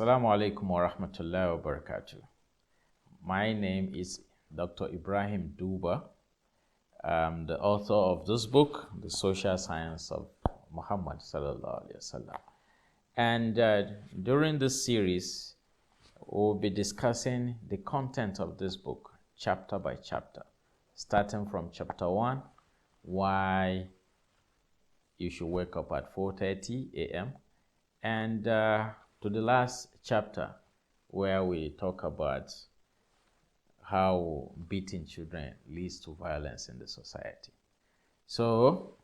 Assalamu alaikum wa rahmatullahi wa barakatuh. My name is Dr. Ibrahim Duba. I'm the author of this book, The Social Science of Muhammad sallallahu alaihi wasallam. And during this series, we'll be discussing the content of this book, chapter by chapter, starting from chapter 1, why you should wake up at 4:30 a.m., and to the last chapter, where we talk about how beating children leads to violence in the society. So,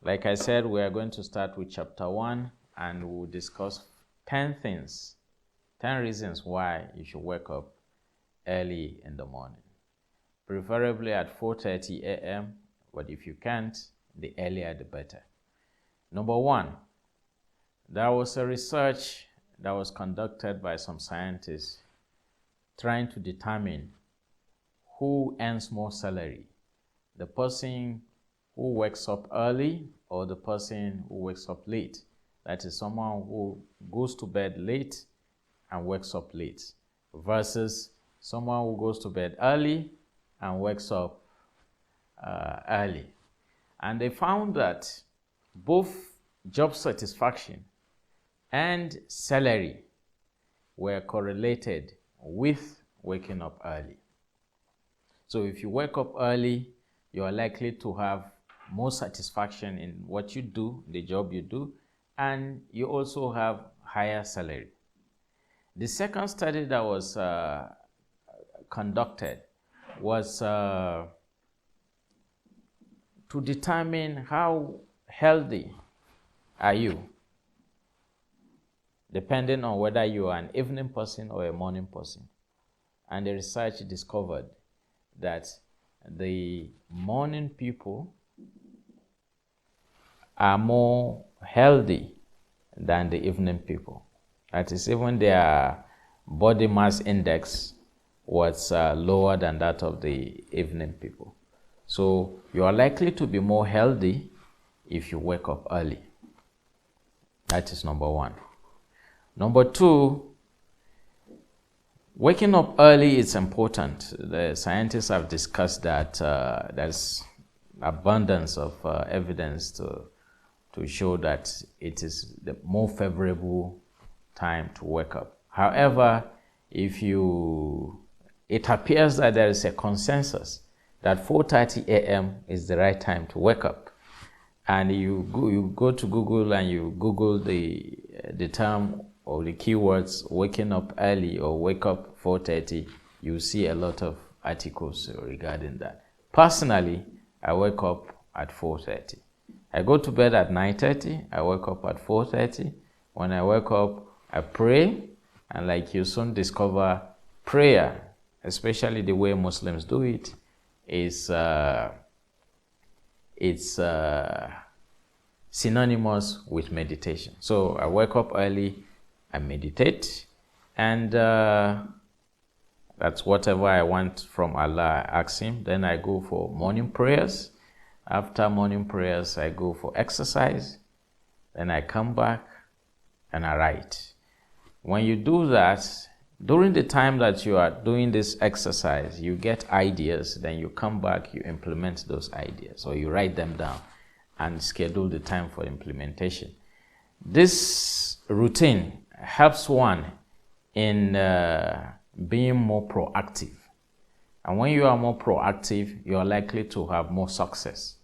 like I said, we are going to start with chapter 1, and we'll discuss 10 reasons why you should wake up early in the morning, preferably at 4:30 a.m., but if you can't, the earlier the better. Number 1, there was a research that was conducted by some scientists trying to determine who earns more salary, the person who wakes up early or the person who wakes up late. That is, someone who goes to bed late and wakes up late versus someone who goes to bed early and wakes up early. And they found that both job satisfaction and salary were correlated with waking up early. So if you wake up early, you are likely to have more satisfaction in what you do, the job you do, and you also have higher salary. The second study that was conducted was to determine how healthy are you, depending on whether you are an evening person or a morning person. And the research discovered that the morning people are more healthy than the evening people. That is, even their body mass index was lower than that of the evening people. So you are likely to be more healthy if you wake up early. That is number 1. Number 2, waking up early is important. The scientists have discussed that there's abundance of evidence to show that it is the more favorable time to wake up. However, it appears that there is a consensus that 4:30 a.m. is the right time to wake up. And you go to Google and you Google the term or the keywords waking up early or wake up 4:30, you see a lot of articles regarding that. Personally, I wake up at 4:30. I go to bed at 9:30, I wake up at 4:30. When I wake up, I pray, and like you soon discover, prayer, especially the way Muslims do it, is synonymous with meditation. So I wake up early, I meditate, and that's whatever I want from Allah, I ask Him. Then I go for morning prayers. After morning prayers, I go for exercise. Then I come back and I write. When you do that, during the time that you are doing this exercise, you get ideas, then you come back, you implement those ideas, or you write them down and schedule the time for implementation. This routine helps one in being more proactive. And when you are more proactive, you are likely to have more success.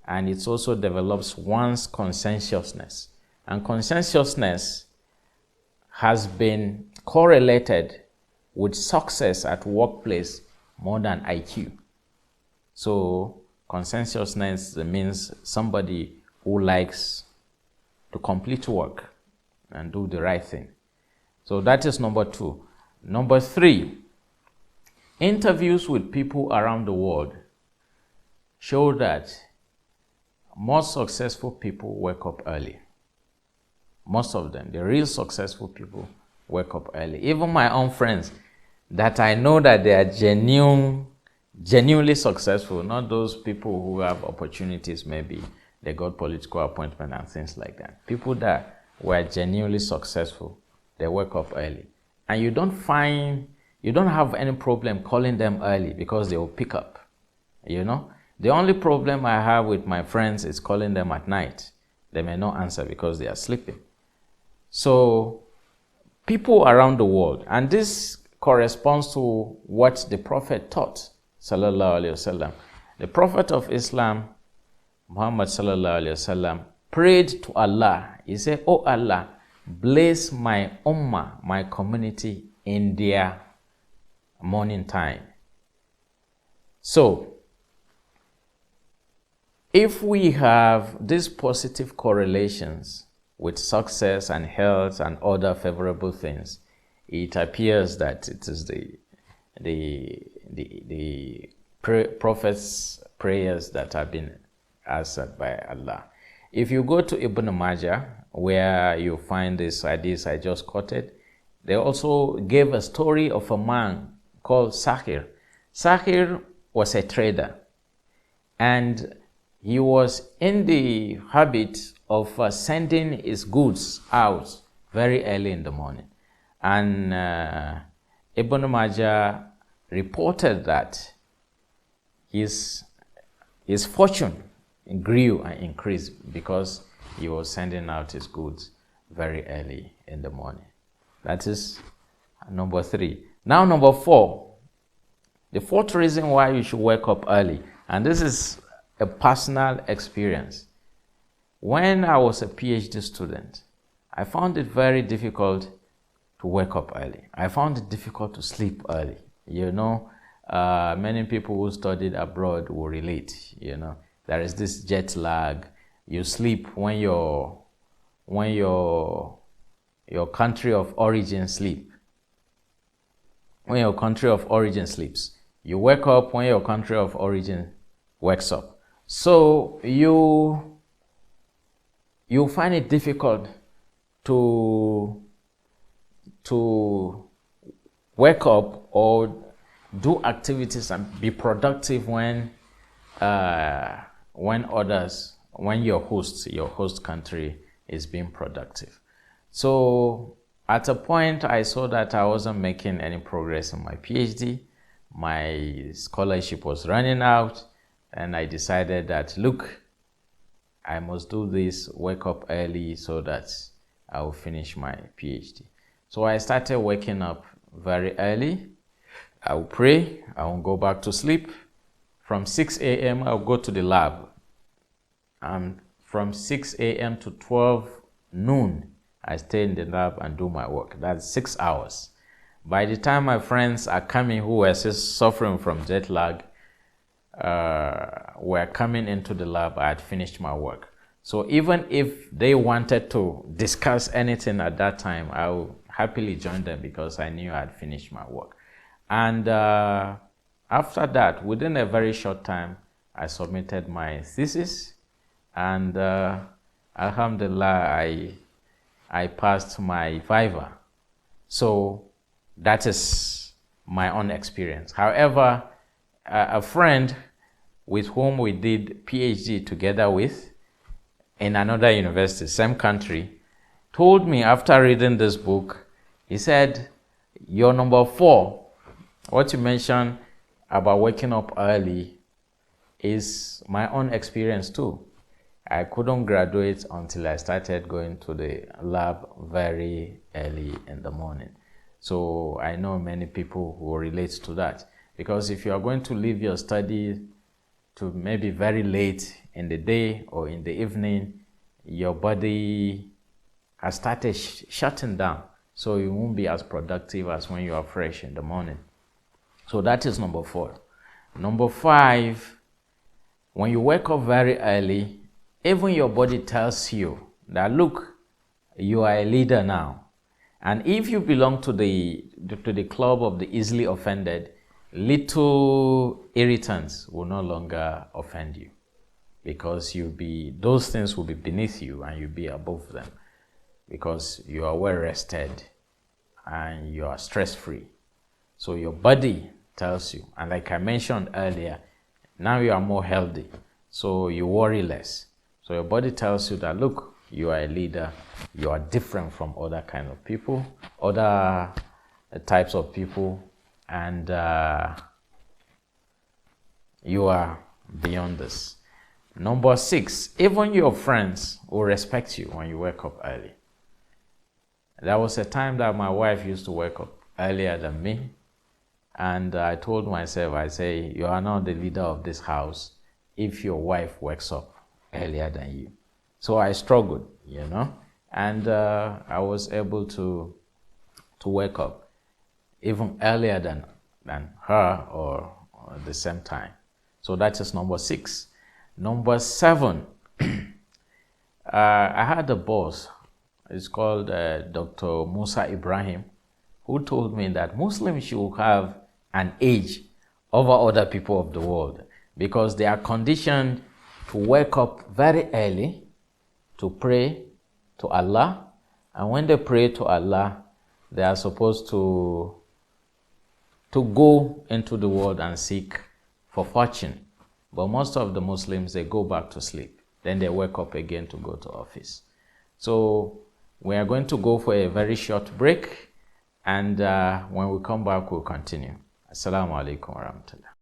And it also develops one's conscientiousness. And conscientiousness has been correlated with success at workplace more than IQ. So conscientiousness means somebody who likes to complete work and do the right thing. So that is number 2. Number 3, interviews with people around the world show that most successful people wake up early. Most of them, the real successful people, wake up early. Even my own friends that I know that they are genuinely successful, not those people who have opportunities, maybe they got political appointment and things like that. People that were genuinely successful they wake up early. And you don't have any problem calling them early because they will pick up, you know. The only problem I have with my friends is calling them at night. They may not answer because they are sleeping. So people around the world, and this corresponds to what the Prophet taught, sallallahu alaihi wasallam. The Prophet of Islam, Muhammad sallallahu alaihi wasallam, prayed to Allah. He said, "Oh Allah, bless my ummah, my community, in their morning time." So, if we have these positive correlations with success and health and other favorable things, it appears that it is the Prophet's prayers that have been answered by Allah. If you go to Ibn Maja, where you find this hadith I just quoted, they also gave a story of a man called Sakhr. Sakhr was a trader, and he was in the habit of sending his goods out very early in the morning. And Ibn Majah reported that his fortune grew and increased because he was sending out his goods very early in the morning. That is number 3. Now number 4. The fourth reason why you should wake up early, and this is a personal experience. When I was a PhD student, I found it very difficult to wake up early. I found it difficult to sleep early. You know, many people who studied abroad will relate. You know, there is this jet lag. You sleep when your country of origin sleep. When your country of origin sleeps, you wake up when your country of origin wakes up. So you find it difficult to wake up or do activities and be productive when your host country is being productive. So at a point, I saw that I wasn't making any progress in my PhD. My scholarship was running out, and I decided that, look, I must do this, wake up early so that I will finish my PhD. So I started waking up very early. I will pray, I will go back to sleep. From 6 a.m., I'll go to the lab. And from 6 a.m. to 12 noon, I stay in the lab and do my work. That's 6 hours. By the time my friends are coming who were suffering from jet lag, were coming into the lab, I had finished my work. So even if they wanted to discuss anything at that time, I would happily join them because I knew I had finished my work. And after that, within a very short time, I submitted my thesis, and alhamdulillah, I passed my viva. So that is my own experience. However, a friend with whom we did PhD together with in another university, same country, told me after reading this book, he said, "Your number 4, what you mentioned about waking up early, is my own experience too. I couldn't graduate until I started going to the lab very early in the morning." So I know many people who relate to that, because if you are going to leave your study to maybe very late in the day or in the evening, your body has started shutting down, so you won't be as productive as when you are fresh in the morning. So that is number 4. Number 5, when you wake up very early, even your body tells you that, look, you are a leader now. And if you belong to the club of the easily offended, little irritants will no longer offend you, because those things will be beneath you and you'll be above them, because you are well rested and you are stress-free. So your body tells you, and like I mentioned earlier, now you are more healthy, so you worry less. So your body tells you that, look, you are a leader, you are different from other kind of people, other types of people, and you are beyond this. Number 6, even your friends will respect you when you wake up early. There was a time that my wife used to wake up earlier than me, and I told myself, I say, you are not the leader of this house if your wife wakes up earlier than you. So I struggled, and I was able to wake up even earlier than her or the same time. So that is number 6. Number 7, I had a boss. It's called Dr. Musa Ibrahim, who told me that Muslims should have an edge over other people of the world because they are conditioned to wake up very early to pray to Allah, and when they pray to Allah, they are supposed to go into the world and seek for fortune. But most of the Muslims, they go back to sleep. Then they wake up again to go to office. So we are going to go for a very short break, and when we come back, we'll continue. Assalamu alaikum wa rahmatullah.